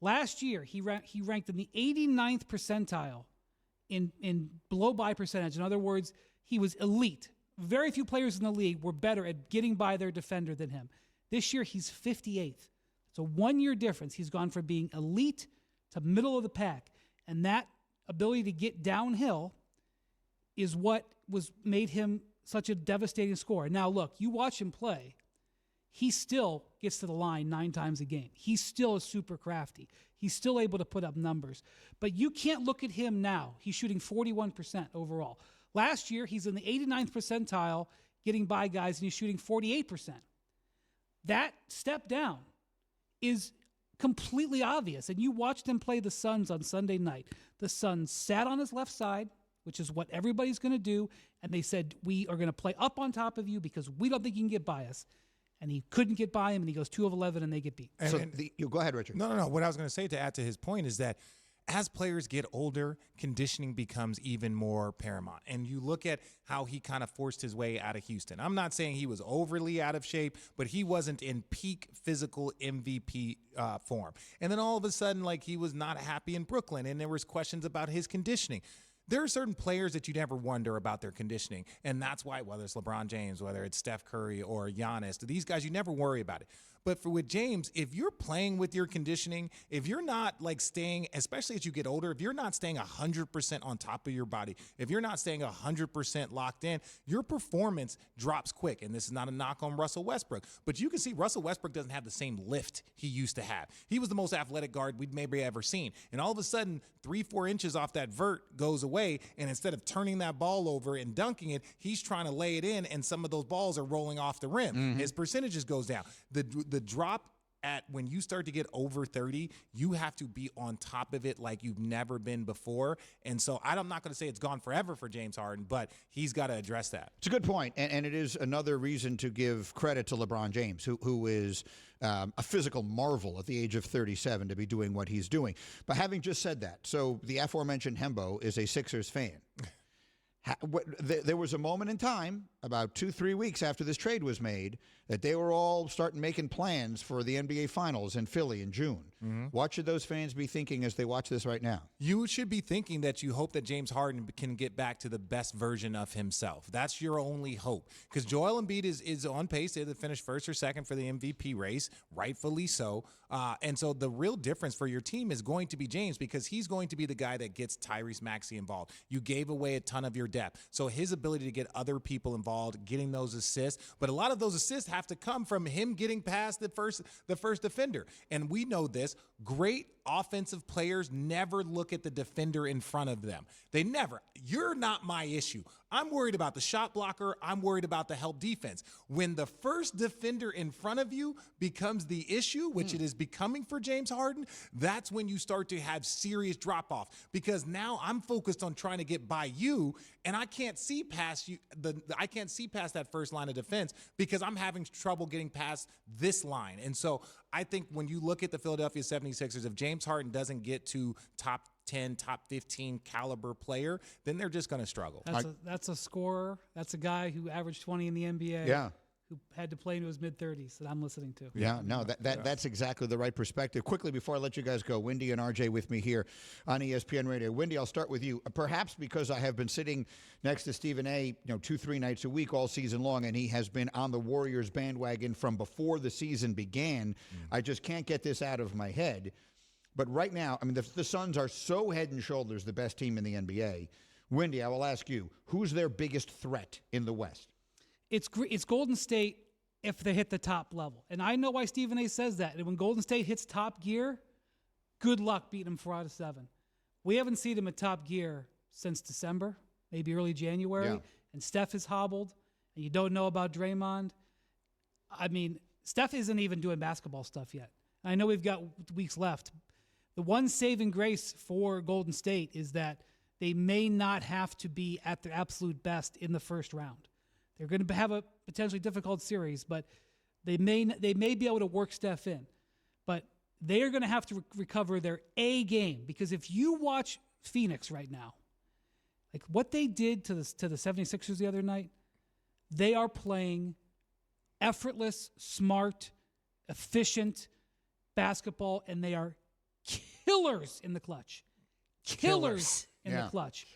Last year, he ranked in the 89th percentile in blow-by percentage. In other words, he was elite. Very few players in the league were better at getting by their defender than him. This year, he's 58th. It's a 1-year difference. He's gone from being elite to middle of the pack. And that ability to get downhill is what made him such a devastating scorer. Now, look, you watch him play. He still gets to the line 9 times a game. He still is super crafty. He's still able to put up numbers. But you can't look at him now. He's shooting 41% overall. Last year, he's in the 89th percentile getting by guys, and he's shooting 48%. That step down is completely obvious. And you watched him play the Suns on Sunday night. The Suns sat on his left side, which is what everybody's going to do, and they said, we are going to play up on top of you because we don't think you can get by us. And he couldn't get by him, and he goes 2 of 11, and they get beat. You go ahead, Richard. No. What I was going to say to add to his point is that as players get older, conditioning becomes even more paramount. And you look at how he kind of forced his way out of Houston. I'm not saying he was overly out of shape, but he wasn't in peak physical MVP form. And then all of a sudden, like, he was not happy in Brooklyn, and there was questions about his conditioning. There are certain players that you never wonder about their conditioning, and that's why, whether it's LeBron James, whether it's Steph Curry or Giannis, these guys, you never worry about it. But with James, if you're playing with your conditioning, if you're not like staying, especially as you get older, if you're not staying 100% on top of your body, if you're not staying 100% locked in, your performance drops quick. And this is not a knock on Russell Westbrook, but you can see Russell Westbrook doesn't have the same lift he used to have. He was the most athletic guard we'd maybe ever seen. And all of a sudden, 3-4 inches off that vert goes away. And instead of turning that ball over and dunking it, he's trying to lay it in, and some of those balls are rolling off the rim. Mm-hmm. His percentages goes down. The drop at when you start to get over 30, you have to be on top of it like you've never been before. And so I'm not going to say it's gone forever for James Harden, but he's got to address that. It's a good point, and it is another reason to give credit to LeBron James, who is a physical marvel at the age of 37 to be doing what he's doing. But having just said that, so the aforementioned Hembo is a Sixers fan. There was a moment in time, about 2-3 weeks after this trade was made, that they were all starting making plans for the NBA Finals in Philly in June. Mm-hmm. What should those fans be thinking as they watch this right now? You should be thinking that you hope that James Harden can get back to the best version of himself. That's your only hope. Because Joel Embiid is on pace to finish first or second for the MVP race, rightfully so. And so the real difference for your team is going to be James, because he's going to be the guy that gets Tyrese Maxey involved. You gave away a ton of your depth. So his ability to get other people involved, getting those assists, but a lot of those assists have to come from him getting past the first defender. And we know this. Great offensive players never look at the defender in front of them. They never. You're not my issue. I'm worried about the shot blocker. I'm worried about the help defense. When the first defender in front of you becomes the issue, which it is becoming for James Harden, that's when you start to have serious drop off, because now I'm focused on trying to get by you, and I can't see past you. I can't see past that first line of defense because I'm having trouble getting past this line. And so I think when you look at the Philadelphia 76ers, if James Harden doesn't get to top 10, top 15 caliber player, then they're just going to struggle. That's a scorer. That's a guy who averaged 20 in the NBA. Yeah. Who had to play into his mid-30s that I'm listening to. Yeah, no, that's exactly the right perspective. Quickly, before I let you guys go, Wendy and RJ with me here on ESPN Radio. Wendy, I'll start with you. Perhaps because I have been sitting next to Stephen A, 2-3 nights a week all season long, and he has been on the Warriors bandwagon from before the season began. I just can't get this out of my head. But right now, I mean, the Suns are so head and shoulders the best team in the NBA. Wendy, I will ask you, who's their biggest threat in the West? It's Golden State if they hit the top level. And I know why Stephen A says that. And when Golden State hits top gear, good luck beating them 4 out of 7. We haven't seen them at top gear since December, maybe early January. Yeah. And Steph is hobbled, and you don't know about Draymond. I mean, Steph isn't even doing basketball stuff yet. I know we've got weeks left. The one saving grace for Golden State is that they may not have to be at their absolute best in the first round. They're going to have a potentially difficult series, but they may be able to work Steph in. But they are going to have to recover their A game, because if you watch Phoenix right now, like what they did to the 76ers the other night, they are playing effortless, smart, efficient basketball, and they are killers in the clutch. Killers in the clutch.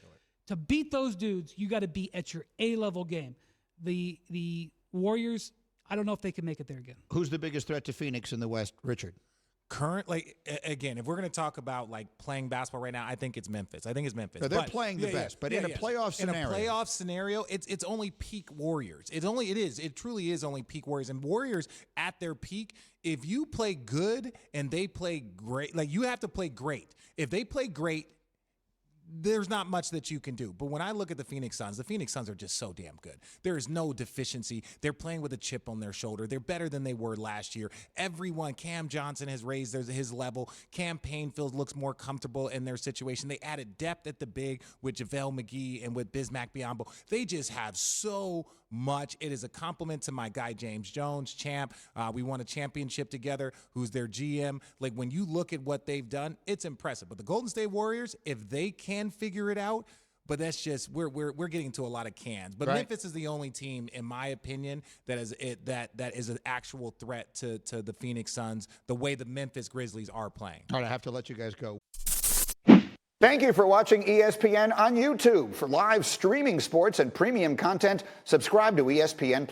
To beat those dudes, you got to be at your A-level game. The Warriors, I don't know if they can make it there again. Who's the biggest threat to Phoenix in the West, Richard? Again, if we're going to talk about like playing basketball right now, I think it's Memphis. No, they're playing the best, but in a playoff scenario. In a playoff scenario, it's only peak Warriors. It truly is only peak Warriors. And Warriors at their peak, if you play good and they play great, like you have to play great. If they play great, there's not much that you can do. But when I look at the Phoenix Suns are just so damn good. There is no deficiency. They're playing with a chip on their shoulder. They're better than they were last year. Everyone, Cam Johnson has raised his level. Cam Payne looks more comfortable in their situation. They added depth at the big with JaVale McGee and with Bismack Biyombo. They just have so much. It is a compliment to my guy, James Jones, champ. We won a championship together, who's their GM. Like, when you look at what they've done, it's impressive. But the Golden State Warriors, if they can figure it out, but that's just we're getting to a lot of cans. But Memphis is the only team, in my opinion, that is an actual threat to the Phoenix Suns, the way the Memphis Grizzlies are playing. All right, I have to let you guys go. Thank you for watching ESPN on YouTube. For live streaming sports and premium content, subscribe to ESPN+.